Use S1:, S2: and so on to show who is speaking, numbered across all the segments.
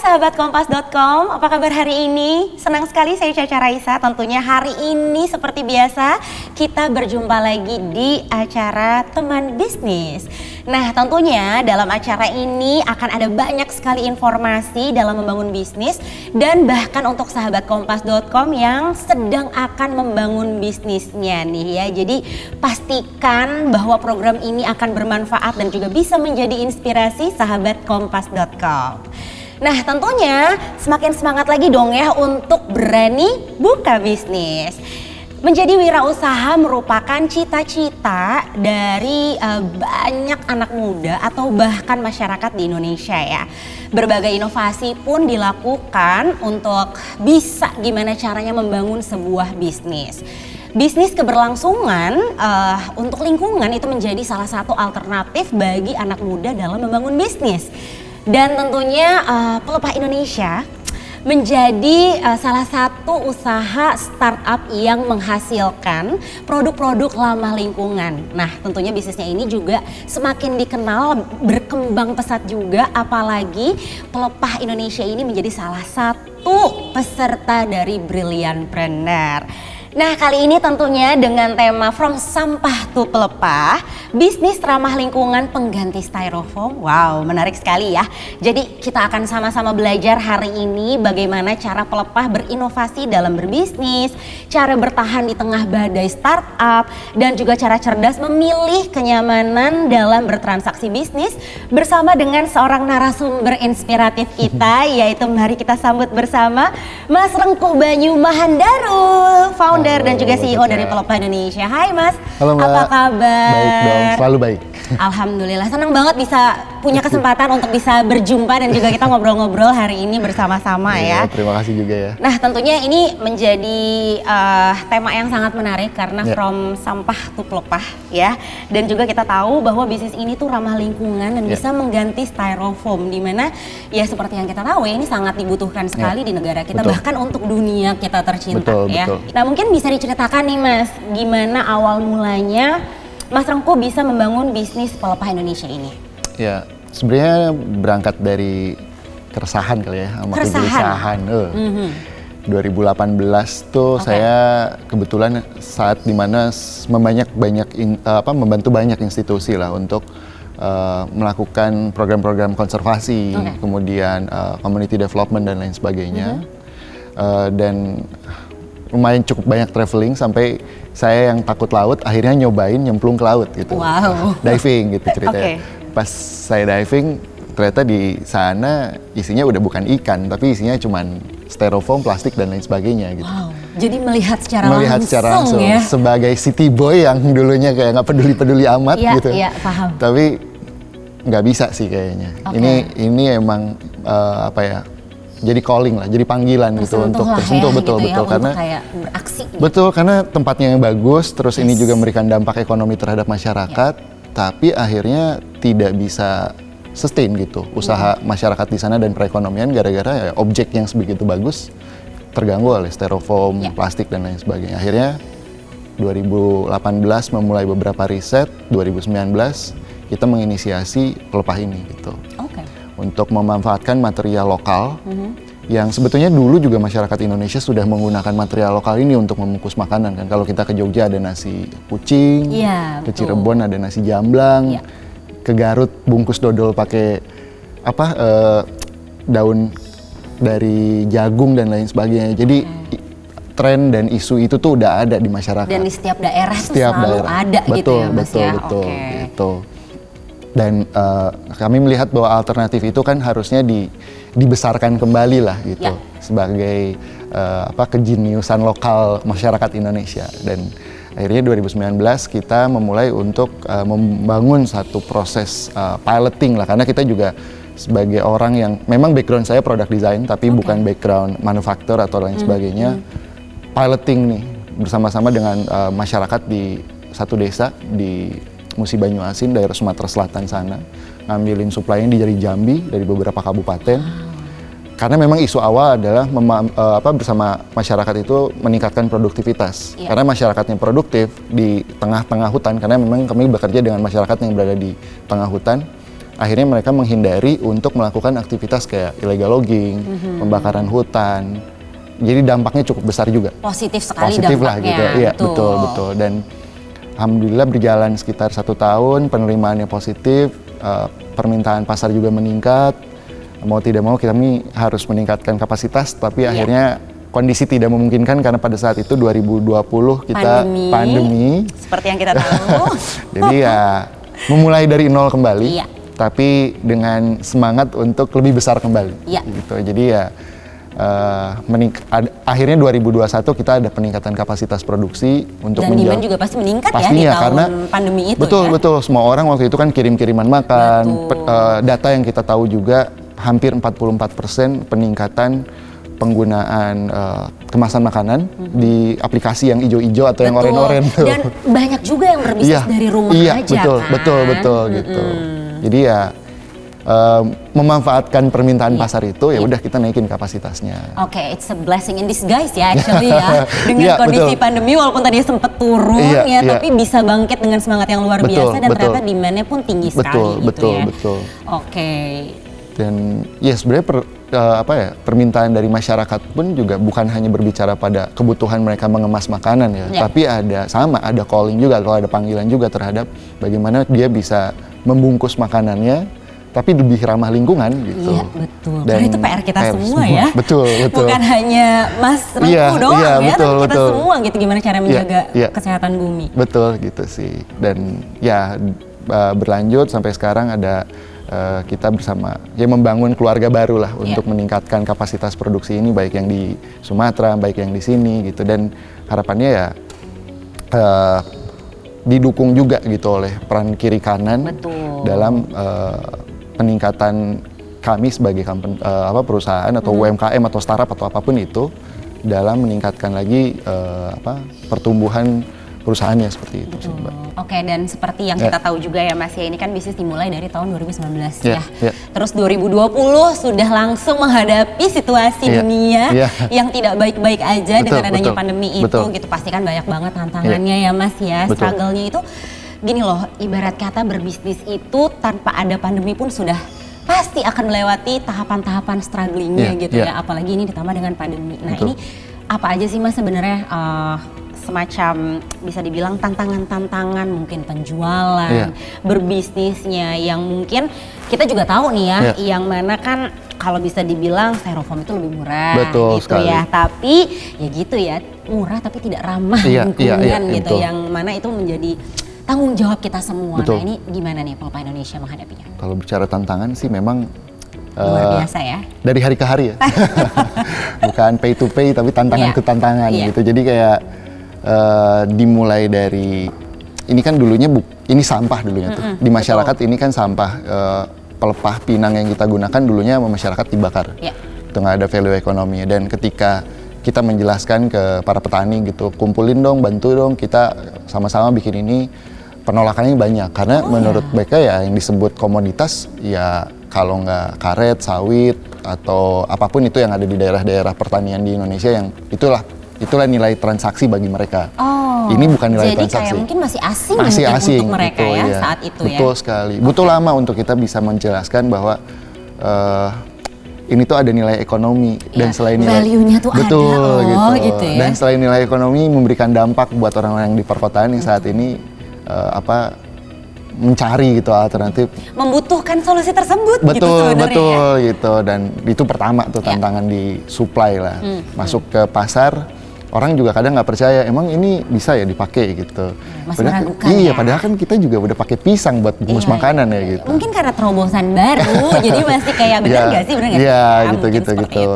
S1: sahabat Kompas.com, apa kabar hari ini? Senang sekali saya Caca Raisa. Tentunya hari ini seperti biasa kita berjumpa lagi di acara Teman Bisnis. Nah, tentunya dalam acara ini akan ada banyak sekali informasi dalam membangun bisnis dan bahkan untuk sahabat Kompas.com yang sedang akan membangun bisnisnya nih ya. Jadi pastikan bahwa program ini akan bermanfaat dan juga bisa menjadi inspirasi sahabat Kompas.com. Nah, tentunya semakin semangat lagi dong ya untuk berani buka bisnis. Menjadi wirausaha merupakan cita-cita dari banyak anak muda atau bahkan masyarakat di Indonesia ya. Berbagai inovasi pun dilakukan untuk bisa gimana caranya membangun sebuah bisnis. Bisnis keberlangsungan untuk lingkungan itu menjadi salah satu alternatif bagi anak muda dalam membangun bisnis. Dan tentunya Pelepah Indonesia menjadi salah satu usaha startup yang menghasilkan produk-produk ramah lingkungan. Nah, tentunya bisnisnya ini juga semakin dikenal, berkembang pesat juga, apalagi Pelepah Indonesia ini menjadi salah satu peserta dari Brilliantpreneur. Nah, kali ini tentunya dengan tema From Sampah to Pelepah, bisnis ramah lingkungan pengganti styrofoam. Wow, menarik sekali ya. Jadi kita akan sama-sama belajar hari ini bagaimana cara Pelepah berinovasi dalam berbisnis, cara bertahan di tengah badai startup, dan juga cara cerdas memilih kenyamanan dalam bertransaksi bisnis bersama dengan seorang narasumber inspiratif kita, yaitu mari kita sambut bersama Mas Rengkuh Banyu Mahandarul, founder dan juga CEO dari Pelepah Indonesia. Hai Mas,
S2: halo Mbak.
S1: Apa kabar?
S2: Baik dong, selalu baik.
S1: Alhamdulillah, senang banget bisa punya kesempatan untuk bisa berjumpa dan juga kita ngobrol-ngobrol hari ini bersama-sama ya.
S2: Terima kasih juga ya.
S1: Nah, tentunya ini menjadi tema yang sangat menarik karena from sampah to pelepah ya. Dan juga kita tahu bahwa bisnis ini tuh ramah lingkungan dan bisa mengganti styrofoam, di mana ya seperti yang kita tahu ya, ini sangat dibutuhkan sekali di negara kita, bahkan untuk dunia kita tercinta ya. Nah, mungkin bisa diceritakan nih Mas, gimana awal mulanya Mas Rengkuh bisa membangun bisnis Pelepah Indonesia ini?
S2: Ya, sebenarnya berangkat dari keresahan kali ya, sama kegelisahan. 2018 tuh saya kebetulan saat dimana membantu banyak institusi lah untuk melakukan program-program konservasi, kemudian community development dan lain sebagainya. Dan lumayan cukup banyak traveling sampai saya yang takut laut akhirnya nyobain nyemplung ke laut gitu.
S1: Wow.
S2: Diving gitu ceritanya. Pas saya diving ternyata di sana isinya udah bukan ikan tapi isinya cuman styrofoam, plastik dan lain sebagainya gitu.
S1: Wow. Jadi melihat secara langsung ya.
S2: Sebagai city boy yang dulunya kayak nggak peduli amat gitu.
S1: Iya, paham.
S2: Tapi nggak bisa sih kayaknya. Ini emang jadi calling lah, jadi panggilan gitu untuk tersentuh betul karena
S1: kayak beraksi gitu.
S2: Betul, karena tempatnya yang bagus, terus ini juga memberikan dampak ekonomi terhadap masyarakat, tapi akhirnya tidak bisa sustain gitu usaha masyarakat di sana dan perekonomian gara-gara ya, objek yang sebegitu bagus terganggu oleh styrofoam, plastik dan lain sebagainya. Akhirnya 2018 memulai beberapa riset, 2019 kita menginisiasi Pelepah ini gitu. Untuk memanfaatkan material lokal yang sebetulnya dulu juga masyarakat Indonesia sudah menggunakan material lokal ini untuk membungkus makanan kan. Kalau kita ke Jogja ada nasi kucing, ke Cirebon ada nasi jamblang, ke Garut bungkus dodol pakai daun dari jagung dan lain sebagainya. Jadi tren dan isu itu tuh udah ada di masyarakat.
S1: Dan di setiap daerah tuh selalu ada gitu ya Mas ya.
S2: Betul. Dan kami melihat bahwa alternatif itu kan harusnya dibesarkan kembali lah gitu sebagai kejeniusan lokal masyarakat Indonesia. Dan akhirnya 2019 kita memulai untuk membangun satu proses piloting lah, karena kita juga sebagai orang yang memang background saya product design tapi bukan background manufaktur atau lain sebagainya. Piloting nih bersama-sama dengan masyarakat di satu desa di Musi Banyu Asin, daerah Sumatera Selatan sana, ngambilin supply-nya dari Jambi, dari beberapa kabupaten. Karena memang isu awal adalah bersama masyarakat itu meningkatkan produktivitas. Karena masyarakatnya produktif di tengah-tengah hutan, karena memang kami bekerja dengan masyarakat yang berada di tengah hutan, akhirnya mereka menghindari untuk melakukan aktivitas kayak illegal logging, pembakaran hutan. Jadi dampaknya cukup besar juga.
S1: Positif sekali
S2: Positif lah
S1: dampaknya.
S2: gitu. Iya, betul. Dan alhamdulillah berjalan sekitar 1 tahun, penerimaannya positif, permintaan pasar juga meningkat. Mau tidak mau kami harus meningkatkan kapasitas, tapi akhirnya kondisi tidak memungkinkan karena pada saat itu 2020 kita pandemi.
S1: Seperti yang kita tahu.
S2: Jadi ya memulai dari nol kembali,
S1: Iya.
S2: tapi dengan semangat untuk lebih besar kembali.
S1: Iya.
S2: Gitu. Jadi ya akhirnya 2021 kita ada peningkatan kapasitas produksi untuk
S1: Dan demand juga pasti meningkat ya di tahun
S2: karena
S1: pandemi itu
S2: betul, semua orang waktu itu kan kirim-kiriman makan. Data yang kita tahu juga hampir 44% peningkatan penggunaan kemasan makanan di aplikasi yang ijo-ijo atau yang oren-oren.
S1: Dan banyak juga yang berbisnis dari rumah aja
S2: betul gitu. Jadi ya memanfaatkan permintaan pasar itu ya udah kita naikin kapasitasnya.
S1: Oke, it's a blessing in disguise ya actually ya. Dengan kondisi pandemi walaupun tadinya sempat turun tapi bisa bangkit dengan semangat yang luar biasa dan ternyata demand-nya pun tinggi sekali gitu ya.
S2: Betul.
S1: Oke.
S2: Dan ya sebenarnya permintaan dari masyarakat pun juga bukan hanya berbicara pada kebutuhan mereka mengemas makanan ya, tapi ada calling juga atau ada panggilan juga terhadap bagaimana dia bisa membungkus makanannya tapi lebih ramah lingkungan gitu.
S1: Iya, betul. Dan karena itu PR kita semua ya.
S2: Betul.
S1: Bukan hanya Mas Rengku doang
S2: betul,
S1: tapi kita semua gitu gimana cara menjaga kesehatan bumi.
S2: Betul gitu sih. Dan ya berlanjut sampai sekarang ada kita bersama membangun keluarga baru lah untuk meningkatkan kapasitas produksi ini baik yang di Sumatera, baik yang di sini gitu. Dan harapannya ya didukung juga gitu oleh peran kiri kanan dalam peningkatan kami sebagai perusahaan atau UMKM atau startup atau apapun itu dalam meningkatkan lagi pertumbuhan perusahaannya seperti itu sih, Mbak.
S1: Oke, dan seperti yang kita tahu juga ya Mas ya, ini kan bisnis dimulai dari tahun 2019 ya. Terus 2020 sudah langsung menghadapi situasi dunia yang tidak baik-baik aja dengan adanya pandemi itu gitu. Pasti kan banyak banget tantangannya ya Mas ya, struggle-nya itu. Gini loh, ibarat kata berbisnis itu tanpa ada pandemi pun sudah pasti akan melewati tahapan-tahapan strugglingnya gitu ya. Apalagi ini ditambah dengan pandemi. Nah ini apa aja sih Mas sebenarnya semacam bisa dibilang tantangan-tantangan mungkin penjualan, berbisnisnya yang mungkin kita juga tahu nih ya, yang mana kan kalau bisa dibilang styrofoam itu lebih murah gitu sekali. Ya. Tapi ya gitu ya, murah tapi tidak ramah lingkungan gitu, yang mana itu menjadi tanggung jawab kita semua. Nah ini gimana nih Pengepul Indonesia menghadapinya?
S2: Kalau bicara tantangan sih memang
S1: luar biasa ya.
S2: Dari hari ke hari ya. Bukan pay to pay tapi tantangan ke tantangan gitu. Jadi kayak dimulai dari ini kan dulunya ini sampah dulunya tuh. Di masyarakat ini kan sampah pelepah pinang yang kita gunakan dulunya sama masyarakat dibakar. Itu nggak ada value ekonominya. Dan ketika kita menjelaskan ke para petani gitu, kumpulin dong, bantu dong, kita sama-sama bikin ini, penolakannya banyak karena menurut mereka ya yang disebut komoditas ya kalau nggak karet, sawit atau apapun itu yang ada di daerah-daerah pertanian di Indonesia yang itulah nilai transaksi bagi mereka. Ini bukan nilai
S1: jadi
S2: transaksi.
S1: Jadi kayak mungkin masih asing untuk mereka
S2: gitu,
S1: ya saat itu ya.
S2: Betul sekali. Butuh lama untuk kita bisa menjelaskan bahwa ini tuh ada nilai ekonomi dan selain nilai
S1: value-nya tuh ada gitu ya.
S2: Dan selain nilai ekonomi memberikan dampak buat orang-orang yang di perkotaan yang saat ini mencari gitu alternatif,
S1: membutuhkan solusi tersebut
S2: betul gitu. Dan itu pertama tuh tantangan di supply lah. Masuk ke pasar orang juga kadang nggak percaya emang ini bisa ya dipakai gitu.
S1: Masih meragukan
S2: padahal kan kita juga udah pakai pisang buat bungkus makanan ya gitu.
S1: Mungkin karena terobosan baru jadi masih kayak benar nggak sih?
S2: Iya gitu.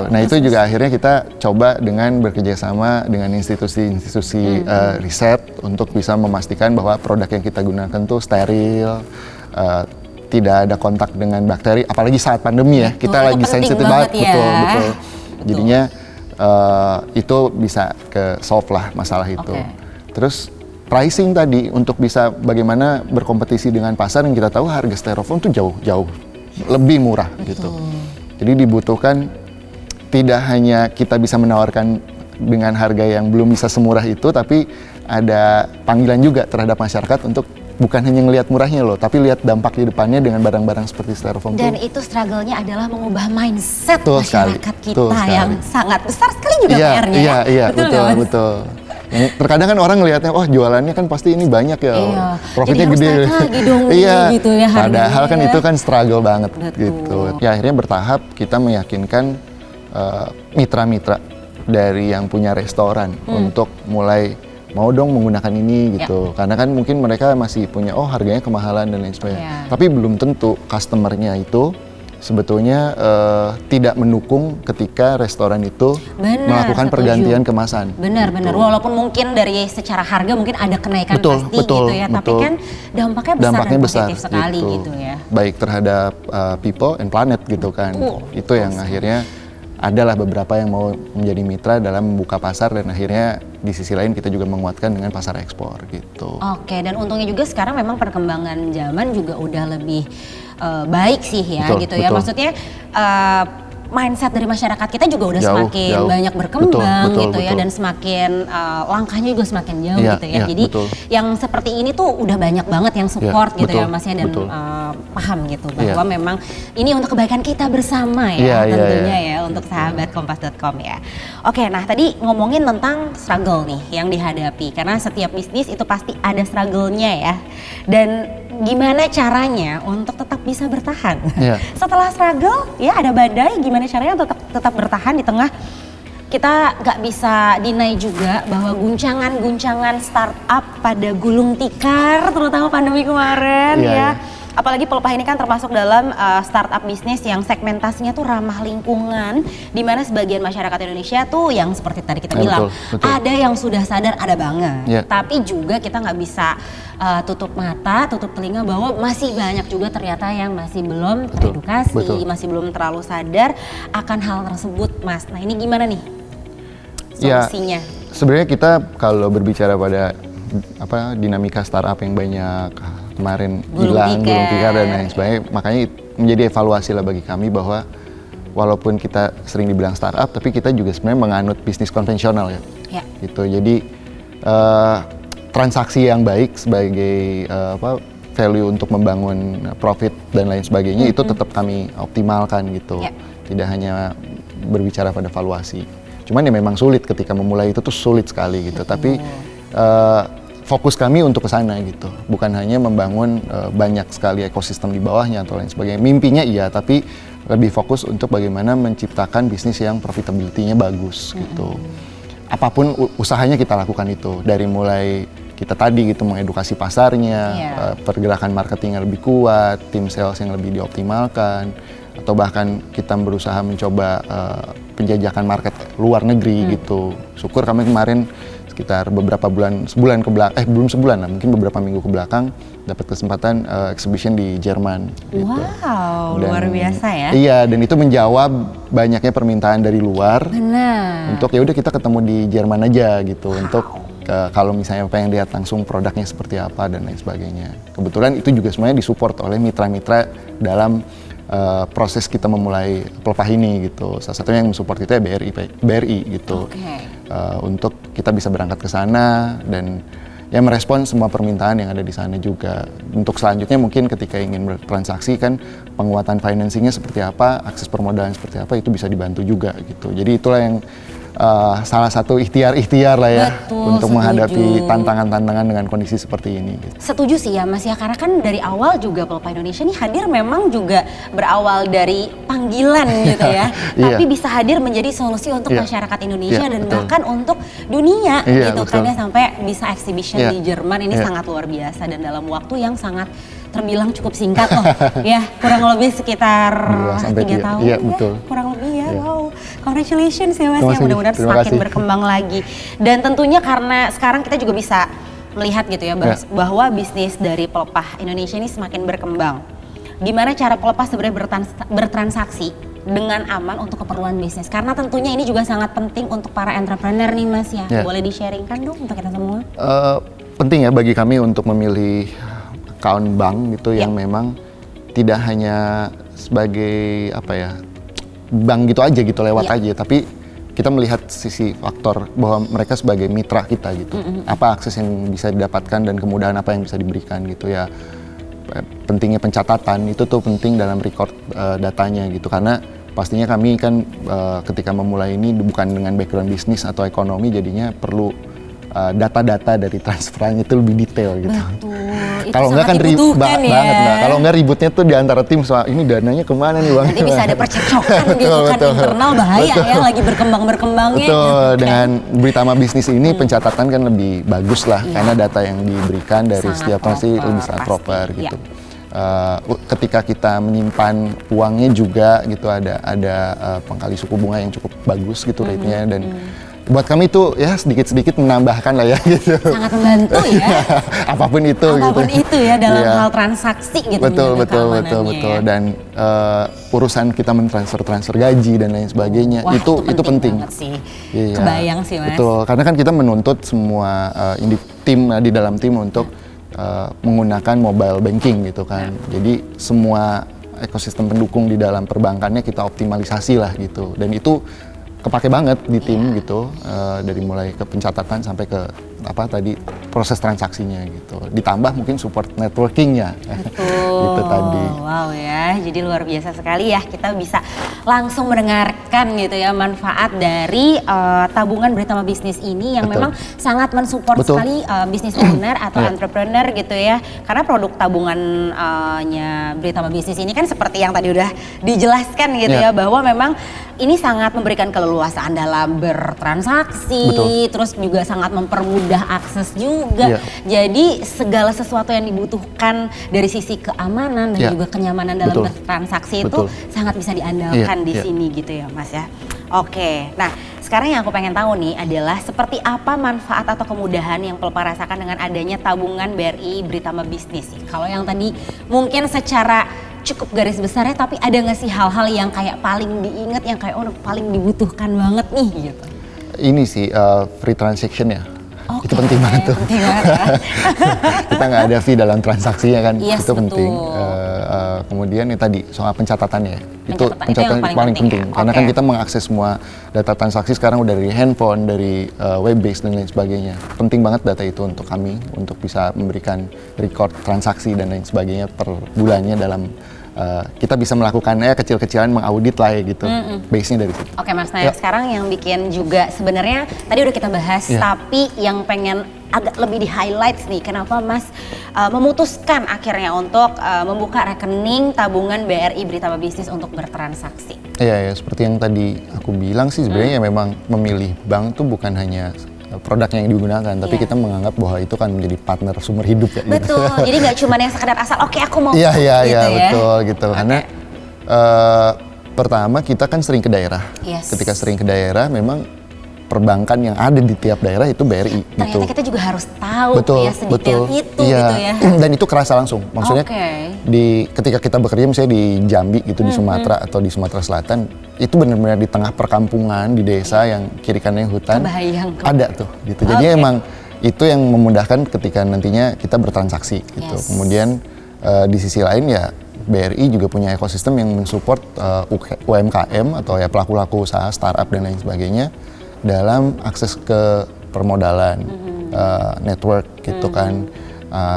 S2: Nah itu juga akhirnya kita coba dengan bekerjasama dengan institusi-institusi riset untuk bisa memastikan bahwa produk yang kita gunakan tuh steril, tidak ada kontak dengan bakteri, apalagi saat pandemi ya. Kita lagi sensitif banget betul. Jadinya itu bisa ke solve lah masalah itu. Terus pricing tadi untuk bisa bagaimana berkompetisi dengan pasar yang kita tahu harga styrofoam tuh jauh lebih murah gitu. Jadi dibutuhkan tidak hanya kita bisa menawarkan dengan harga yang belum bisa semurah itu, tapi ada panggilan juga terhadap masyarakat untuk bukan hanya ngelihat murahnya loh, tapi lihat dampak di depannya dengan barang-barang seperti styrofoam.
S1: Dan itu struggle-nya adalah mengubah mindset
S2: Betul
S1: masyarakat
S2: sekali.
S1: kita yang sangat besar sekali juga
S2: Iya,
S1: PR-nya.
S2: iya,
S1: betul nggak, Mas?
S2: betul. Yang terkadang kan orang ngelihatnya, oh jualannya kan pasti ini banyak ya,
S1: Iya,
S2: profitnya
S1: jadi
S2: gede.
S1: harus naik lagi dong
S2: Iya,
S1: gitu ya harganya.
S2: padahal kan itu kan struggle banget
S1: Betul.
S2: gitu. Ya akhirnya bertahap kita meyakinkan mitra-mitra dari yang punya restoran untuk mulai mau dong menggunakan ini gitu. Karena kan mungkin mereka masih punya, oh harganya kemahalan dan lain sebagainya. Tapi belum tentu customer-nya itu sebetulnya tidak mendukung ketika restoran itu melakukan pergantian kemasan.
S1: Benar. Walaupun mungkin dari secara harga mungkin ada kenaikan pasti gitu ya, tapi kan dampaknya besar dan positif sekali gitu ya.
S2: Baik terhadap people and planet gitu kan. Itu yang akhirnya adalah beberapa yang mau menjadi mitra dalam membuka pasar dan akhirnya di sisi lain kita juga menguatkan dengan pasar ekspor gitu.
S1: Oke, dan untungnya juga sekarang memang perkembangan zaman juga udah lebih baik sih ya gitu ya. Maksudnya mindset dari masyarakat kita juga udah semakin banyak berkembang gitu ya, dan semakin langkahnya juga semakin jauh gitu ya. Jadi yang seperti ini tuh udah banyak banget yang support gitu ya Mas ya, dan paham gitu bahwa memang ini untuk kebaikan kita bersama ya tentunya ya untuk sahabat kompas.com ya. Oke, nah tadi ngomongin tentang struggle nih yang dihadapi, karena setiap bisnis itu pasti ada struggle-nya ya. Dan gimana caranya untuk tetap bisa bertahan? Setelah struggle ya ada badai, gimana caranya untuk tetap bertahan di tengah kita nggak bisa deny juga bahwa guncangan-guncangan startup pada gulung tikar terutama pandemi kemarin ya. Apalagi Pelepah ini kan termasuk dalam startup bisnis yang segmentasinya tuh ramah lingkungan, di mana sebagian masyarakat Indonesia tuh yang seperti tadi kita bilang ada yang sudah sadar, ada banget. Tapi juga kita nggak bisa tutup mata, tutup telinga bahwa masih banyak juga ternyata yang masih belum teredukasi, masih belum terlalu sadar akan hal tersebut, Mas. Nah ini gimana nih solusinya?
S2: Sebenarnya kita kalau berbicara pada dinamika startup yang banyak kemarin hilang, gulung tikar dan lain sebagainya, makanya menjadi evaluasi lah bagi kami bahwa walaupun kita sering dibilang startup, tapi kita juga sebenarnya menganut bisnis konvensional ya. Gitu. Jadi transaksi yang baik sebagai value untuk membangun profit dan lain sebagainya itu tetap kami optimalkan gitu. Tidak hanya berbicara pada valuasi. Cuman ya memang sulit ketika memulai itu tuh sulit sekali gitu. Tapi fokus kami untuk ke sana gitu. Bukan hanya membangun banyak sekali ekosistem di bawahnya atau lain sebagainya. Mimpinya iya, tapi lebih fokus untuk bagaimana menciptakan bisnis yang profitability-nya bagus gitu. Apapun usahanya kita lakukan itu. Dari mulai kita tadi gitu mengedukasi pasarnya, pergerakan marketing yang lebih kuat, tim sales yang lebih dioptimalkan, atau bahkan kita berusaha mencoba penjajakan market luar negeri gitu. Syukur kami kemarin sekitar beberapa sebulan ke belakang, belum sebulan lah, mungkin beberapa minggu ke belakang dapat kesempatan exhibition di Jerman. Gitu.
S1: Wow, dan, luar biasa ya.
S2: Iya, dan itu menjawab banyaknya permintaan dari luar.
S1: Benar.
S2: Untuk ya udah kita ketemu di Jerman aja gitu, untuk kalau misalnya pengen lihat langsung produknya seperti apa dan lain sebagainya. Kebetulan itu juga semuanya disupport oleh mitra-mitra dalam proses kita memulai Pelepah ini gitu. Salah satunya yang mensupport itu ya BRI gitu. Untuk kita bisa berangkat ke sana dan ya merespon semua permintaan yang ada di sana juga. Untuk selanjutnya mungkin ketika ingin bertransaksi kan penguatan financingnya seperti apa, akses permodalan seperti apa, itu bisa dibantu juga gitu. Jadi itulah yang salah satu ikhtiar lah ya.
S1: Betul,
S2: untuk menghadapi tantangan-tantangan dengan kondisi seperti ini. Gitu.
S1: Setuju sih ya Mas ya, karena kan dari awal juga Pelepah Indonesia nih hadir memang juga berawal dari panggilan gitu ya. Tapi bisa hadir menjadi solusi untuk masyarakat Indonesia dan bahkan untuk dunia gitu kan ya, sampai bisa exhibition di Jerman ini sangat luar biasa dan dalam waktu yang sangat terbilang cukup singkat loh ya, kurang lebih sekitar 3 tahun ya, kurang lebih ya. Wow, congratulations ya Mas ya, mudah-mudahan semakin berkembang lagi. Dan tentunya karena sekarang kita juga bisa melihat gitu ya bahwa bisnis dari Pelepah Indonesia ini semakin berkembang. Gimana cara Pelepah sebenarnya bertransaksi dengan aman untuk keperluan bisnis, karena tentunya ini juga sangat penting untuk para entrepreneur nih Mas ya. Boleh di-sharingkan dong untuk kita semua?
S2: Penting ya bagi kami untuk memilih account bank gitu yang memang tidak hanya sebagai bank gitu aja gitu lewat aja, tapi kita melihat sisi faktor bahwa mereka sebagai mitra kita gitu. Apa akses yang bisa didapatkan dan kemudahan apa yang bisa diberikan gitu ya. Pentingnya pencatatan itu tuh penting dalam record datanya gitu, karena pastinya kami kan ketika memulai ini bukan dengan background bisnis atau ekonomi, jadinya perlu data-data dari transferannya itu lebih detail gitu. Kalau enggak kan ribet banget, Mbak. Kalau enggak ributnya tuh di antara tim soal ini dananya kemana nih Bang.
S1: Nanti bisa ada percekcokan gitu kan, internal bahaya ya, lagi berkembang-berkembangnya.
S2: Betul, dengan Britama Bisnis ini pencatatan kan lebih bagus lah, karena data yang diberikan dari
S1: Sangat
S2: setiap transaksi
S1: proper,
S2: lebih sangat
S1: pasti.
S2: proper gitu. Ketika kita menyimpan uangnya juga gitu ada pengkali suku bunga yang cukup bagus gitu rate-nya, dan buat kami itu ya sedikit-sedikit menambahkan lah ya gitu.
S1: Sangat membantu ya.
S2: Apapun itu
S1: Apapun
S2: gitu.
S1: itu ya dalam
S2: Iya.
S1: hal transaksi gitu.
S2: Betul
S1: menjaga keamanannya
S2: betul.
S1: ya.
S2: Dan urusan kita mentransfer gaji dan lain sebagainya
S1: Wah,
S2: itu penting.
S1: banget sih.
S2: Iya.
S1: Kebayang sih Mas.
S2: Betul, karena kan kita menuntut semua di dalam tim untuk menggunakan mobile banking gitu kan. Jadi semua ekosistem pendukung di dalam perbankannya kita optimalisasi lah gitu. Dan itu kepake banget di tim gitu, dari mulai ke pencatatan sampai ke proses transaksinya gitu. Ditambah mungkin support networkingnya. Itu tadi.
S1: Wow ya, jadi luar biasa sekali ya, kita bisa langsung mendengarkan gitu ya manfaat dari tabungan Britama Bisnis ini yang
S2: Betul.
S1: memang sangat mensupport
S2: Betul.
S1: sekali bisnis owner atau
S2: Iya.
S1: entrepreneur gitu ya. Karena produk tabungannya Britama Bisnis ini kan seperti yang tadi udah dijelaskan gitu ya,
S2: Iya.
S1: bahwa memang ini sangat memberikan keleluasaan dalam bertransaksi,
S2: Betul.
S1: terus juga sangat mempermudah akses juga.
S2: Iya.
S1: Jadi segala sesuatu yang dibutuhkan dari sisi keamanan dan
S2: Iya.
S1: juga kenyamanan dalam
S2: Betul.
S1: bertransaksi
S2: Betul.
S1: itu sangat bisa diandalkan
S2: Iya,
S1: di
S2: iya.
S1: sini gitu ya Mas ya. Oke, nah sekarang yang aku pengen tahu nih adalah seperti apa manfaat atau kemudahan yang Pelpa rasakan dengan adanya tabungan BRI Britama Bisnis. Kalau yang tadi mungkin secara cukup garis besarnya, tapi ada nggak sih hal-hal yang kayak paling diingat, yang kayak paling dibutuhkan banget nih gitu?
S2: Ini sih free transaction ya.
S1: Oke,
S2: Itu penting banget tuh.
S1: penting banget ya.
S2: Kita nggak ada fee dalam transaksinya kan,
S1: Yes,
S2: itu penting.
S1: betul.
S2: Kemudian ya tadi soal pencatatannya,
S1: Pencatatan, itu yang paling penting ya?
S2: karena
S1: Oke.
S2: kan kita mengakses semua data transaksi sekarang udah dari handphone, dari web based dan lain sebagainya. Penting banget data itu untuk kami untuk bisa memberikan record transaksi dan lain sebagainya per bulannya dalam kita bisa melakukannya kecil-kecilan mengaudit lah ya gitu. Base-nya dari situ.
S1: Oke Mas, nah
S2: Ya.
S1: sekarang yang bikin juga sebenarnya tadi udah kita bahas,
S2: Ya.
S1: tapi yang pengen agak lebih di highlight nih, kenapa Mas memutuskan akhirnya untuk membuka rekening tabungan BRI Britama Bisnis untuk bertransaksi?
S2: Iya ya, seperti yang tadi aku bilang sih sebenarnya ya memang memilih bank tuh bukan hanya produknya yang digunakan, tapi
S1: Iya.
S2: kita menganggap bahwa itu kan menjadi partner sumber hidup ya. Gitu.
S1: Betul, jadi nggak cuma yang sekedar asal oke aku mau
S2: Iya
S1: gitu ya.
S2: betul gitu. Karena pertama kita kan sering ke daerah.
S1: Yes.
S2: Ketika sering ke daerah memang perbankan yang ada di tiap daerah itu BRI
S1: Ternyata
S2: gitu.
S1: kita juga harus tahu
S2: Betul,
S1: ya sedetail itu
S2: Iya.
S1: gitu ya.
S2: Dan itu kerasa langsung. Maksudnya
S1: Oke.
S2: ketika kita bekerja misalnya di Jambi gitu di Sumatera atau di Sumatera Selatan, itu benar-benar di tengah perkampungan di desa yang kiri kanannya hutan.
S1: Kebayang kok.
S2: Ada tuh gitu. Jadi
S1: Oke.
S2: emang itu yang memudahkan ketika nantinya kita bertransaksi gitu.
S1: Yes.
S2: Kemudian di sisi lain ya BRI juga punya ekosistem yang mensupport UMKM atau ya pelaku-pelaku usaha, startup dan lain sebagainya dalam akses ke permodalan, network gitu kan.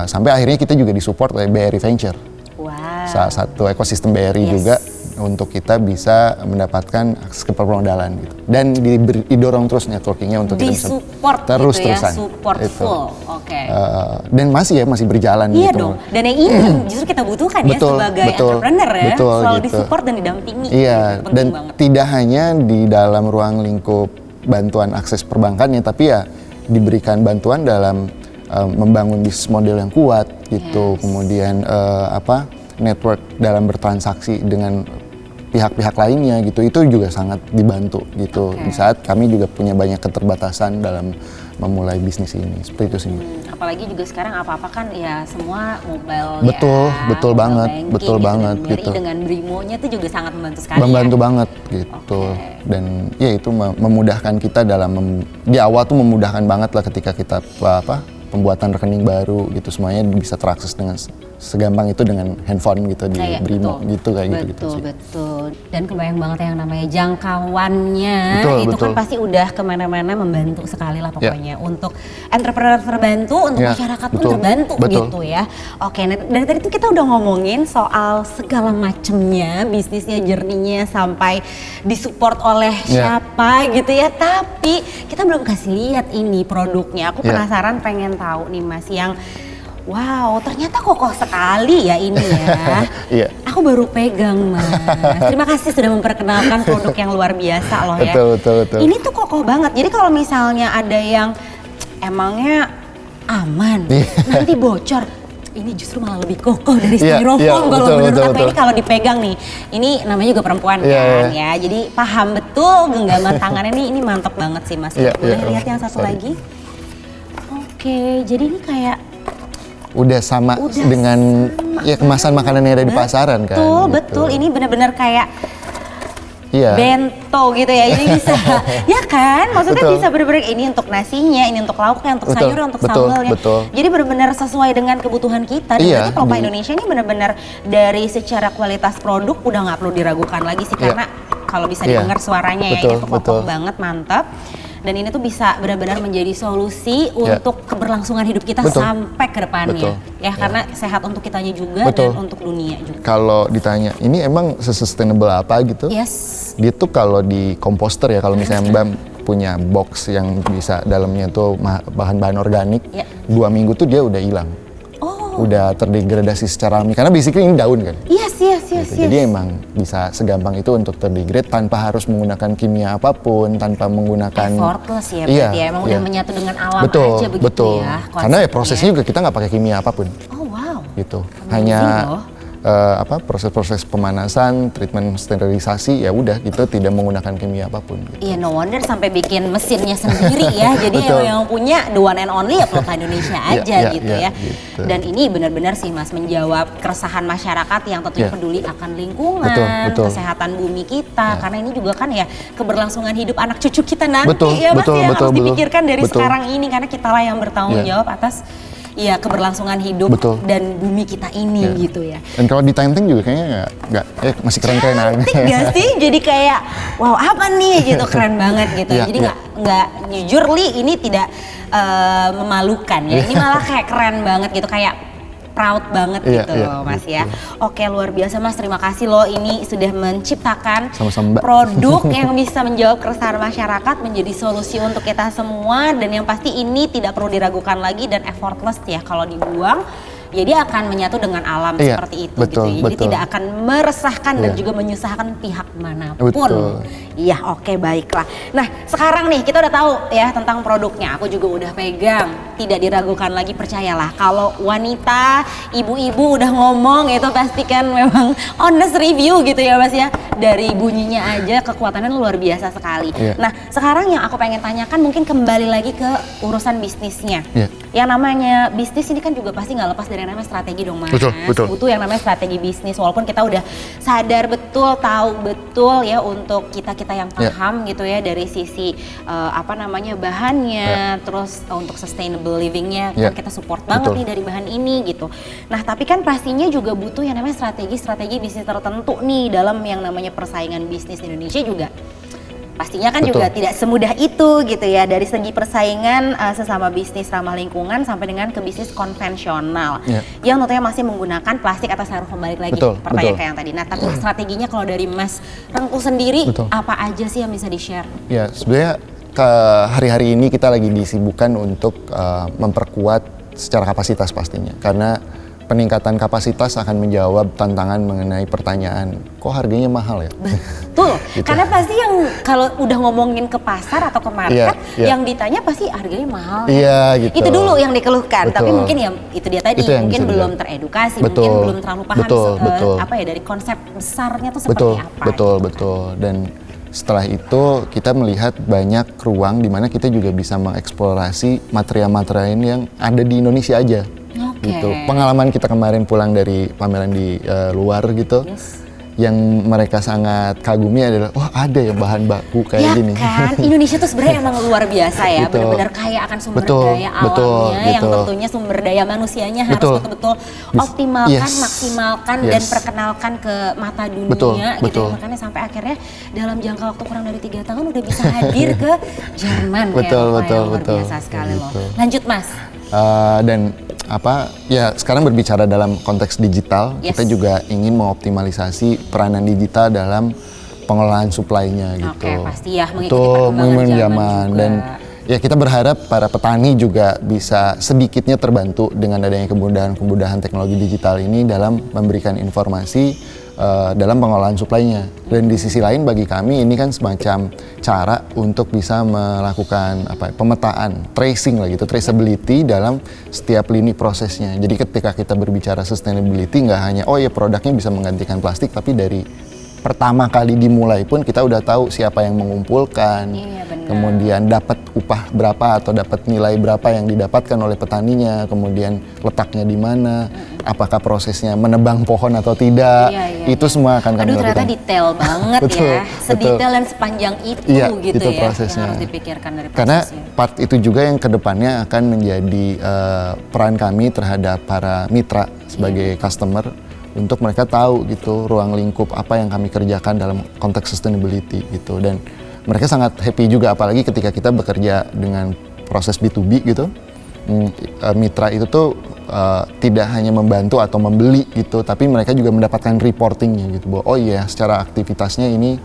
S2: Sampai akhirnya kita juga disupport oleh BRI Venture,
S1: Wow.
S2: salah satu ekosistem BRI
S1: Yes.
S2: juga untuk kita bisa mendapatkan akses ke permodalan gitu. Dan didorong terus networkingnya untuk kita bisa
S1: Disupport
S2: terus-terusan.
S1: gitu ya, support
S2: Itu.
S1: full. Oke.
S2: Dan masih berjalan
S1: Iya
S2: gitu.
S1: dong, dan yang ini justru kita butuhkan
S2: Betul,
S1: ya sebagai
S2: betul,
S1: entrepreneur ya,
S2: betul,
S1: selalu
S2: gitu.
S1: disupport dan didampingi.
S2: Iya,
S1: Penting
S2: dan
S1: banget.
S2: tidak hanya di dalam ruang lingkup bantuan akses perbankannya, tapi ya diberikan bantuan dalam membangun bisnis model yang kuat gitu.
S1: Yes.
S2: Kemudian network dalam bertransaksi dengan pihak-pihak lainnya gitu, itu juga sangat dibantu gitu.
S1: Oke.
S2: Di saat kami juga punya banyak keterbatasan dalam memulai bisnis ini, seperti itu sih.
S1: Apalagi juga sekarang apa-apa kan ya semua mobile
S2: Betul,
S1: ya.
S2: betul
S1: mobile
S2: banget,
S1: banking
S2: betul
S1: gitu.
S2: banget,
S1: Dan BRI
S2: gitu.
S1: dengan Brimo-nya tuh juga sangat membantu sekali
S2: Membantu
S1: ya.
S2: banget gitu.
S1: Oke.
S2: Dan ya itu memudahkan kita dalam di awal tuh memudahkan banget lah ketika kita pembuatan rekening baru gitu, semuanya bisa terakses dengan segampang itu dengan handphone gitu di
S1: Kayak
S2: Brimo
S1: betul.
S2: gitu kayak gitu sih.
S1: Betul. Dan kebayang banget yang namanya jangkauannya itu
S2: Betul.
S1: kan pasti udah kemana-mana membantu sekali lah pokoknya. Untuk entrepreneur terbantu, untuk masyarakat pun terbantu gitu ya. Oke, nah dari tadi tuh kita udah ngomongin soal segala macemnya, bisnisnya, journey-nya sampai disupport oleh siapa gitu ya. Tapi kita belum kasih lihat ini produknya. Aku penasaran pengen tahu nih Mas yang wow, ternyata kokoh sekali ya ini ya. Aku baru pegang Mas. Terima kasih sudah memperkenalkan produk yang luar biasa loh ya.
S2: Betul.
S1: Ini tuh kokoh banget. Jadi kalau misalnya ada yang emangnya aman, nanti bocor. Ini justru malah lebih kokoh dari styrofoam kalau menurut aku. Ini kalau dipegang nih, ini namanya juga perempuan kan ya. Jadi paham betul genggaman tangannya ini mantep banget sih Mas. Boleh lihat yang satu lagi? Oke, jadi ini kayak
S2: udah sama dengan ya kemasan makanan yang ada di pasaran kan.
S1: Betul. Ini benar-benar kayak bento gitu ya. Ini bisa, ya kan? Maksudnya bisa benar-benar ini untuk nasinya, ini untuk lauknya, untuk sayurnya, untuk sambalnya. Jadi benar-benar sesuai dengan kebutuhan kita. Dan berarti Pelopa Indonesia ini benar-benar dari secara kualitas produk udah nggak perlu diragukan lagi sih. Karena kalau bisa didengar suaranya ya, ini tuh kokoh banget, mantap. Dan ini tuh bisa benar-benar menjadi solusi untuk keberlangsungan hidup kita sampai ke depannya. Ya karena sehat untuk kitanya juga dan untuk dunia juga.
S2: Kalau ditanya, ini emang se-sustainable apa gitu? Dia tuh kalau di komposter ya, kalau misalnya Mbak punya box yang bisa dalamnya tuh bahan-bahan organik, 2 minggu tuh dia udah hilang. Udah terdegradasi secara alami, karena basically ini daun kan. Jadi emang bisa segampang itu untuk terdegrade tanpa harus menggunakan kimia apapun, tanpa menggunakan
S1: effortless ya berarti ya, emang udah menyatu dengan alam aja begitu ya.
S2: Karena ya prosesnya juga kita nggak pakai kimia apapun. Gitu. Hanya proses-proses pemanasan, treatment sterilisasi, ya udah gitu, tidak menggunakan kimia apapun.
S1: Iya, no wonder sampai bikin mesinnya sendiri ya. Jadi yang punya the one and only ya Pelopa Indonesia aja gitu ya. Dan ini benar-benar sih Mas menjawab keresahan masyarakat yang tentunya peduli akan lingkungan, kesehatan bumi kita. Karena ini juga kan ya keberlangsungan hidup anak cucu kita nanti ya Mas ya, harus dipikirkan dari sekarang ini, karena kitalah yang bertanggung jawab atas keberlangsungan hidup dan bumi kita ini gitu ya.
S2: Dan kalau di Time juga kayaknya nggak masih keren-keren aja.
S1: Nggak sih? Jadi kayak wow apa nih gitu, keren banget gitu. Jadi nggak jujur ini tidak memalukan ya. Ini malah kayak keren banget gitu, kayak proud banget gitu loh Mas ya. Oke, luar biasa Mas, terima kasih loh ini sudah menciptakan produk yang bisa menjawab keresahan masyarakat, menjadi solusi untuk kita semua, dan yang pasti ini tidak perlu diragukan lagi dan effortless ya kalau dibuang. Ya dia akan menyatu dengan alam seperti itu gitu ya. Jadi tidak akan meresahkan dan juga menyusahkan pihak manapun. Iya, oke, baiklah. Nah sekarang nih kita udah tahu ya tentang produknya. Aku juga udah pegang, tidak diragukan lagi, percayalah. Kalau wanita, ibu-ibu udah ngomong itu pasti kan memang honest review gitu ya Mas ya. Dari bunyinya aja kekuatannya luar biasa sekali. Nah sekarang yang aku pengen tanyakan mungkin kembali lagi ke urusan bisnisnya. Yang namanya bisnis ini kan juga pasti nggak lepas dari yang namanya strategi dong Mas. Butuh yang namanya strategi bisnis, walaupun kita udah sadar betul, tahu betul ya untuk kita yang paham gitu ya dari sisi bahannya, terus untuk sustainable livingnya kan kita support banget nih dari bahan ini gitu. Nah tapi kan pastinya juga butuh yang namanya strategi bisnis tertentu nih dalam yang namanya persaingan bisnis di Indonesia juga. Pastinya kan juga tidak semudah itu gitu ya, dari segi persaingan sesama bisnis ramah lingkungan sampai dengan ke bisnis konvensional yang tentunya masih menggunakan plastik atau styrofoam. Balik lagi pertanyaan kayak yang tadi. Nah tapi strateginya kalau dari Mas Rengku sendiri apa aja sih yang bisa di-share? Ya
S2: sebenarnya hari-hari ini kita lagi disibukkan untuk memperkuat secara kapasitas pastinya, karena peningkatan kapasitas akan menjawab tantangan mengenai pertanyaan, kok harganya mahal ya?
S1: Betul, gitu. Karena pasti yang kalau udah ngomongin ke pasar atau ke market, yang ditanya pasti harganya mahal.
S2: Gitu.
S1: Itu dulu yang dikeluhkan, tapi mungkin ya itu dia tadi, mungkin belum teredukasi, mungkin belum terlalu paham dari konsep besarnya tuh seperti apa.
S2: Betul. Dan setelah itu kita melihat banyak ruang di mana kita juga bisa mengeksplorasi material-material yang ada di Indonesia aja. Gitu. Pengalaman kita kemarin pulang dari pameran di luar gitu, yang mereka sangat kagumi adalah, wah ada ya bahan baku kayak gini.
S1: Kan, Indonesia tuh sebenarnya emang luar biasa ya,
S2: Betul.
S1: benar-benar kaya akan sumber
S2: Betul,
S1: daya
S2: betul,
S1: alamnya, yang
S2: gitu.
S1: tentunya sumber daya manusianya harus
S2: Betul.
S1: betul-betul optimalkan,
S2: Yes.
S1: maksimalkan,
S2: Yes.
S1: dan perkenalkan ke mata dunia,
S2: Betul,
S1: gitu
S2: betul.
S1: ya. Makanya sampai akhirnya dalam jangka waktu kurang dari 3 tahun udah bisa hadir ke Jerman.
S2: Betul,
S1: Wah,
S2: betul,
S1: luar
S2: betul.
S1: biasa sekali loh.
S2: Gitu.
S1: Lanjut Mas.
S2: Dan ya sekarang berbicara dalam konteks digital,
S1: Yes.
S2: kita juga ingin mengoptimalisasi peranan digital dalam pengelolaan supply-nya gitu.
S1: Oke, pasti ya, mengikuti
S2: Betul,
S1: perkembangan
S2: mengikuti
S1: zaman juga.
S2: Dan ya kita berharap para petani juga bisa sedikitnya terbantu dengan adanya kemudahan-kemudahan teknologi digital ini dalam memberikan informasi dalam pengelolaan supply-nya. Dan di sisi lain bagi kami ini kan semacam cara untuk bisa melakukan pemetaan, tracing lah gitu, traceability dalam setiap lini prosesnya. Jadi ketika kita berbicara sustainability nggak hanya oh ya produknya bisa menggantikan plastik, tapi dari pertama kali dimulai pun kita udah tahu siapa yang mengumpulkan,
S1: Iya, benar.
S2: kemudian dapat upah berapa atau dapat nilai berapa yang didapatkan oleh petaninya, kemudian letaknya di mana, apakah prosesnya menebang pohon atau tidak,
S1: Iya,
S2: itu semua akan kami
S1: Aduh, ternyata
S2: lakukan.
S1: detail banget
S2: Betul,
S1: ya, sedetail dan sepanjang itu
S2: Iya,
S1: gitu
S2: itu
S1: ya,
S2: prosesnya.
S1: yang harus dipikirkan dari
S2: Karena
S1: prosesnya.
S2: part itu juga yang kedepannya akan menjadi peran kami terhadap para mitra sebagai customer untuk mereka tahu gitu ruang lingkup apa yang kami kerjakan dalam konteks sustainability gitu, dan mereka sangat happy juga apalagi ketika kita bekerja dengan proses B2B gitu. Mitra itu tuh tidak hanya membantu atau membeli gitu, tapi mereka juga mendapatkan reportingnya gitu bahwa oh iya secara aktivitasnya ini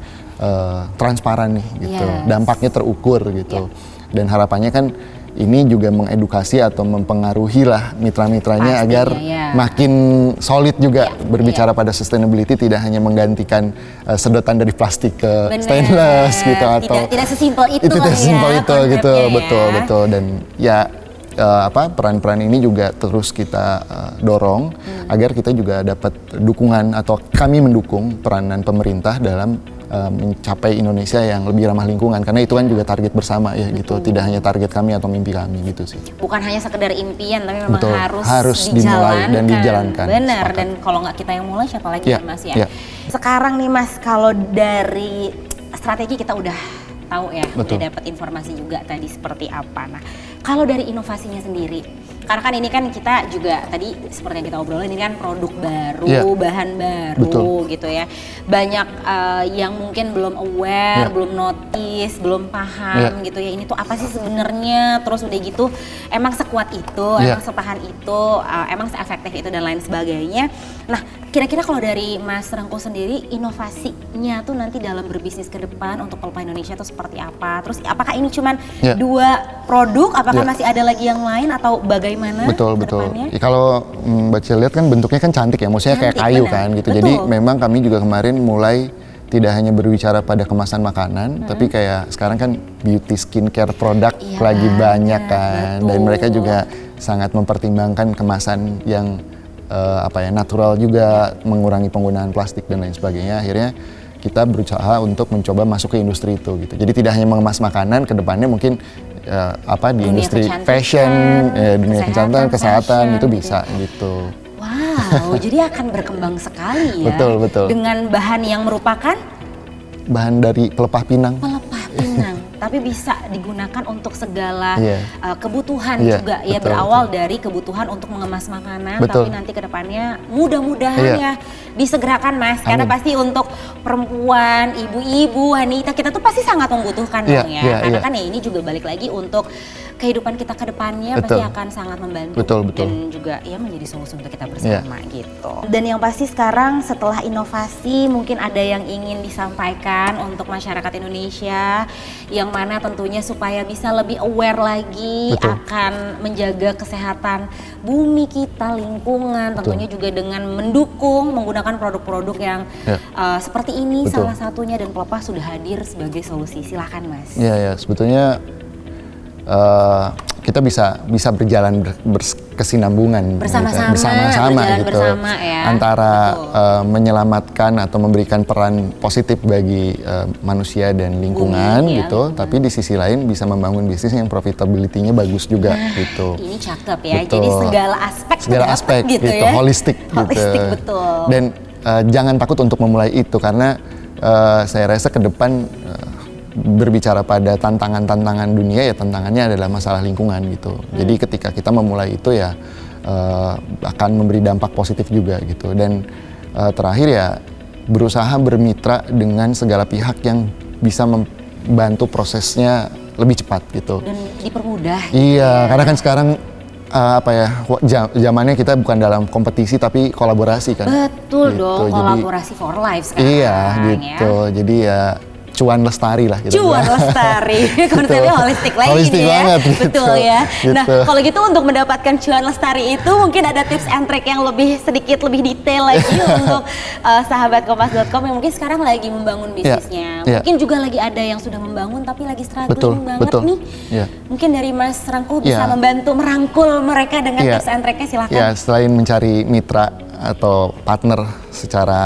S2: transparan nih gitu,
S1: Yes.
S2: dampaknya terukur gitu, dan harapannya kan ini juga mengedukasi atau mempengaruhi lah mitra-mitranya
S1: Pastinya,
S2: agar
S1: ya.
S2: makin solid juga
S1: Ya,
S2: berbicara pada sustainability, tidak hanya menggantikan sedotan dari plastik ke
S1: Bener.
S2: stainless gitu atau
S1: tidak sesimpel itu
S2: tidak
S1: lah ya
S2: sesimpel itu gitu,
S1: konsepnya ya.
S2: betul, dan ya peran-peran ini juga terus kita dorong agar kita juga dapat dukungan atau kami mendukung peranan pemerintah dalam mencapai Indonesia yang lebih ramah lingkungan, karena itu kan juga target bersama ya gitu, tidak hanya target kami atau mimpi kami gitu sih.
S1: Bukan hanya sekedar impian, tapi memang
S2: Betul,
S1: harus
S2: dimulai dan dijalankan.
S1: Benar,
S2: Sepakat.
S1: dan kalau nggak kita yang mulai siapa lagi
S2: Iya,
S1: ya Mas ya.
S2: iya.
S1: Sekarang nih Mas, kalau dari strategi kita udah tahu ya,
S2: Betul.
S1: udah dapat informasi juga tadi seperti apa. Nah, kalau dari inovasinya sendiri, karena kan ini kan kita juga tadi seperti yang kita obrolin, ini kan produk baru,
S2: Iya.
S1: bahan baru
S2: Betul.
S1: gitu ya. Banyak yang mungkin belum aware,
S2: Iya.
S1: belum notice, belum paham
S2: Iya.
S1: gitu ya. Ini tuh apa sih sebenarnya? Terus udah gitu, emang sekuat itu,
S2: Iya.
S1: emang setahan itu, emang seefektif itu dan lain sebagainya. Nah, kira-kira kalau dari Mas Rengko sendiri, inovasinya tuh nanti dalam berbisnis ke depan untuk Pelupa Indonesia tuh seperti apa? Terus apakah ini cuman
S2: Iya.
S1: 2 produk? Apakah
S2: Iya.
S1: masih ada lagi yang lain atau bagaimana
S2: Betul,
S1: ke
S2: betul.
S1: depannya?
S2: Ya, kalau Mbak Cia lihat kan bentuknya kan cantik ya, maksudnya kayak
S1: Cantik,
S2: kayu
S1: benar.
S2: kan gitu.
S1: Betul.
S2: Jadi memang kami juga kemarin mulai tidak hanya berbicara pada kemasan makanan, tapi kayak sekarang kan beauty skincare produk
S1: Iya,
S2: lagi banyak
S1: banyak,
S2: kan,
S1: betul.
S2: dan mereka juga sangat mempertimbangkan kemasan yang natural juga, mengurangi penggunaan plastik dan lain sebagainya. Akhirnya kita berusaha untuk mencoba masuk ke industri itu gitu. Jadi tidak hanya mengemas makanan, kedepannya mungkin di
S1: Dunia
S2: industri
S1: kecantikan,
S2: fashion, dunia kecantikan, kesehatan
S1: fashion,
S2: itu
S1: gitu
S2: bisa
S1: ya.
S2: gitu.
S1: Wow, jadi akan berkembang sekali ya.
S2: Betul, betul.
S1: Dengan bahan yang merupakan
S2: Bahan dari pelepah pinang.
S1: pelepah pinang, tapi bisa digunakan untuk segala
S2: Iya.
S1: kebutuhan
S2: Iya,
S1: juga ya,
S2: betul,
S1: berawal dari kebutuhan untuk mengemas makanan,
S2: Betul.
S1: tapi nanti ke depannya mudah-mudahan
S2: Iya.
S1: ya disegerakan Mas, karena
S2: Amin.
S1: pasti untuk perempuan, ibu-ibu, wanita kita tuh pasti sangat membutuhkan
S2: Iya,
S1: dong ya,
S2: iya,
S1: karena
S2: iya.
S1: kan ya ini juga balik lagi untuk kehidupan kita ke depannya
S2: Betul.
S1: pasti akan sangat membantu
S2: Betul, betul.
S1: dan juga ya menjadi solusi untuk kita bersama gitu. Dan yang pasti sekarang setelah inovasi mungkin ada yang ingin disampaikan untuk masyarakat Indonesia yang mana tentunya supaya bisa lebih aware lagi
S2: Betul.
S1: akan menjaga kesehatan bumi kita, lingkungan, tentunya juga dengan mendukung menggunakan produk-produk yang
S2: Ya.
S1: seperti ini
S2: Betul.
S1: salah satunya, dan Pelepah sudah hadir sebagai solusi. Silakan Mas.
S2: Iya, ya, sebetulnya kita bisa berjalan berkesinambungan
S1: Bersama-sama, berjalan
S2: gitu,
S1: bersama ya.
S2: antara
S1: Betul.
S2: menyelamatkan atau memberikan peran positif bagi manusia dan lingkungan
S1: Bumi, ya,
S2: gitu, tapi di sisi lain bisa membangun bisnis yang profitability-nya bagus juga gitu.
S1: Ini cakep ya.
S2: Betul.
S1: Jadi segala aspek
S2: Segala
S1: terdapat
S2: aspek gitu,
S1: ya.
S2: holistik gitu.
S1: Holistik, betul.
S2: Dan jangan takut untuk memulai itu karena saya rasa ke depan berbicara pada tantangan-tantangan dunia ya tantangannya adalah masalah lingkungan gitu. Jadi ketika kita memulai itu ya akan memberi dampak positif juga gitu. Dan terakhir ya berusaha bermitra dengan segala pihak yang bisa membantu prosesnya lebih cepat gitu.
S1: Dan dipermudah.
S2: Iya, karena kan sekarang zamannya kita bukan dalam kompetisi tapi kolaborasi kan.
S1: Betul
S2: gitu.
S1: dong, kolaborasi for life sekarang.
S2: Iya, gitu.
S1: Ya.
S2: Jadi ya cuan lestari lah gitu.
S1: Cuan lestari, konsepnya holistik lagi
S2: holistik
S1: nih ya.
S2: banget, gitu.
S1: Betul ya. Nah,
S2: Gitu.
S1: kalau gitu untuk mendapatkan cuan lestari itu mungkin ada tips and trick yang sedikit lebih detail lagi untuk sahabat kompas.com yang mungkin sekarang lagi membangun bisnisnya.
S2: Yeah.
S1: Mungkin juga lagi ada yang sudah membangun tapi lagi struggling banget nih.
S2: Yeah.
S1: Mungkin dari Mas Rangkuh bisa
S2: Yeah.
S1: membantu merangkul mereka dengan
S2: Yeah.
S1: tips and tricknya, silakan.
S2: Ya, selain mencari mitra atau partner secara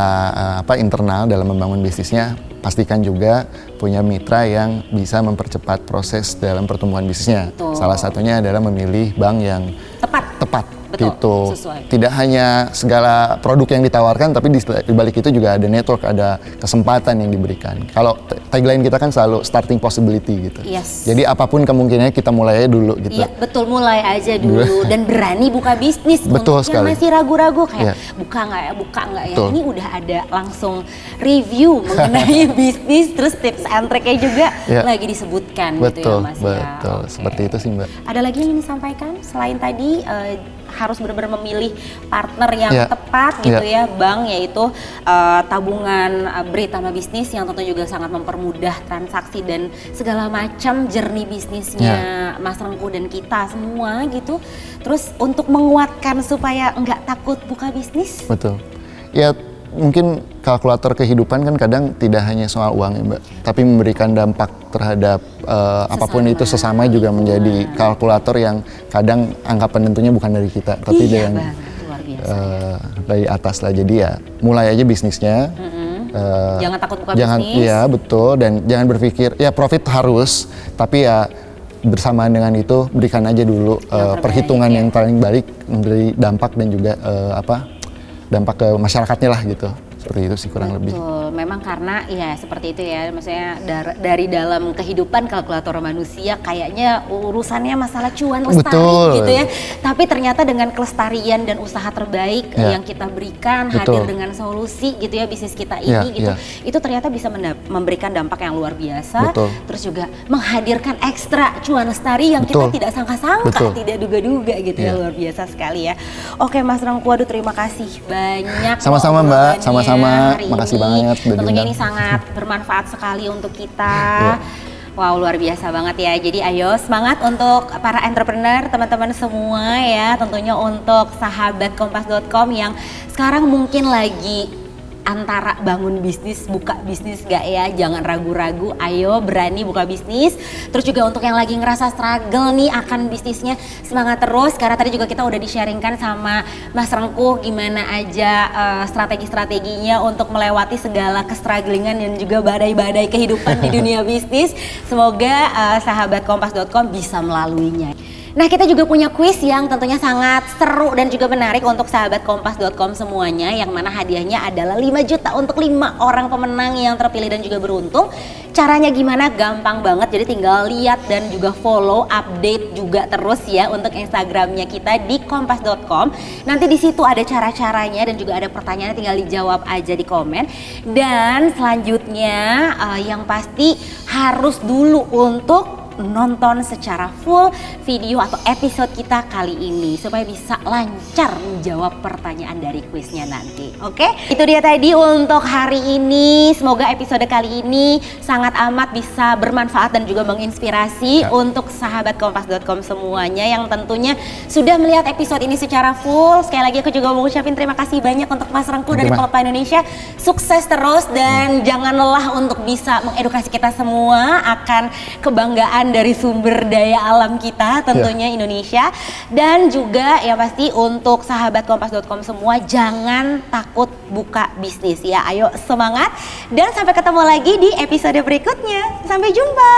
S2: internal dalam membangun bisnisnya, pastikan juga punya mitra yang bisa mempercepat proses dalam pertumbuhan bisnisnya.
S1: Betul.
S2: Salah satunya adalah memilih bank yang tepat
S1: Betul,
S2: gitu.
S1: sesuai.
S2: Tidak hanya segala produk yang ditawarkan, tapi di balik itu juga ada network, ada kesempatan yang diberikan. Kalau tagline kita kan selalu starting possibility gitu.
S1: Yes.
S2: Jadi apapun kemungkinannya kita mulai aja dulu gitu.
S1: Iya, betul, mulai aja dulu dan berani buka bisnis.
S2: Betul
S1: untuk
S2: sekali.
S1: yang masih ragu-ragu kayak
S2: Iya.
S1: buka nggak ya,
S2: Betul.
S1: ini udah ada langsung review mengenai bisnis, terus tips and tricknya juga
S2: Iya.
S1: lagi disebutkan gitu ya
S2: Betul,
S1: Mas ya.
S2: betul.
S1: Oke.
S2: Seperti itu sih Mbak.
S1: Ada lagi yang ingin disampaikan selain tadi harus benar-benar memilih partner yang
S2: Iya.
S1: tepat gitu
S2: Iya.
S1: ya, bank yaitu tabungan Britama Bisnis yang tentu juga sangat mempermudah transaksi dan segala macam journey bisnisnya Mas Rangkuh dan kita semua gitu. Terus untuk menguatkan supaya enggak takut buka bisnis.
S2: Betul. Ya mungkin kalkulator kehidupan kan kadang tidak hanya soal uang ya Mbak, tapi memberikan dampak terhadap apapun itu sesama juga menjadi kalkulator yang kadang angka penentunya bukan dari kita, tapi
S1: Iya,
S2: yang
S1: banget, luar biasa.
S2: dari atas lah. Jadi ya mulai aja bisnisnya.
S1: Jangan takut buka
S2: Jangan,
S1: bisnis.
S2: iya betul, dan jangan berpikir ya profit harus, tapi ya bersamaan dengan itu berikan aja dulu
S1: terbaik,
S2: perhitungan
S1: ya.
S2: yang paling baik memberi dampak dan juga dampak ke masyarakatnya lah gitu. Seperti itu sih kurang lebih.
S1: Betul, memang karena ya seperti itu ya, maksudnya dari dalam kehidupan kalkulator manusia kayaknya urusannya masalah cuan lestari
S2: Betul.
S1: gitu ya. Tapi ternyata dengan kelestarian dan usaha terbaik
S2: Ya.
S1: yang kita berikan,
S2: Betul.
S1: hadir dengan solusi gitu ya bisnis kita
S2: Ya,
S1: ini gitu.
S2: ya.
S1: Itu ternyata bisa memberikan dampak yang luar biasa.
S2: Betul.
S1: Terus juga menghadirkan ekstra cuan lestari yang kita
S2: Betul.
S1: tidak sangka-sangka,
S2: Betul.
S1: tidak duga-duga gitu ya,
S2: Ya.
S1: luar biasa sekali ya. Oke Mas Rangkuh, aduh terima kasih banyak.
S2: Sama-sama, Mbak.
S1: obrolannya
S2: Sama-sama.
S1: hari
S2: Makasih
S1: ini.
S2: banget udah
S1: Tentunya
S2: diundang.
S1: ini sangat bermanfaat sekali untuk kita.
S2: Iya.
S1: Wow, luar biasa banget ya. Jadi ayo semangat untuk para entrepreneur, teman-teman semua ya. Tentunya untuk sahabat kompas.com yang sekarang mungkin lagi antara bangun bisnis, buka bisnis gak ya, jangan ragu-ragu, ayo berani buka bisnis. Terus juga untuk yang lagi ngerasa struggle nih akan bisnisnya, semangat terus, karena tadi juga kita udah di-sharingkan sama Mas Rangkuh gimana aja strategi-strateginya untuk melewati segala kestrugglingan dan juga badai-badai kehidupan di dunia bisnis. Semoga sahabat kompas.com bisa melaluinya. Nah, kita juga punya kuis yang tentunya sangat seru dan juga menarik untuk sahabat kompas.com semuanya, yang mana hadiahnya adalah 5 juta untuk 5 orang pemenang yang terpilih dan juga beruntung. Caranya gimana? Gampang banget, jadi tinggal lihat dan juga follow, update juga terus ya untuk Instagramnya kita di kompas.com. Nanti di situ ada cara-caranya dan juga ada pertanyaan, tinggal dijawab aja di komen. Dan selanjutnya yang pasti harus dulu untuk nonton secara full video atau episode kita kali ini supaya bisa lancar menjawab pertanyaan dari kuisnya nanti. Oke, itu dia tadi untuk hari ini. Semoga episode kali ini sangat amat bisa bermanfaat dan juga menginspirasi untuk sahabat kompas.com semuanya yang tentunya sudah melihat episode ini secara full. Sekali lagi aku juga mau ucapin terima kasih banyak untuk Mas Rangkuh dari Pelopa Indonesia. Sukses terus dan jangan lelah untuk bisa mengedukasi kita semua akan kebanggaan dari sumber daya alam kita tentunya Indonesia. Dan juga ya pasti untuk sahabat kompas.com semua, jangan takut buka bisnis ya. Ayo semangat dan sampai ketemu lagi di episode berikutnya. Sampai jumpa.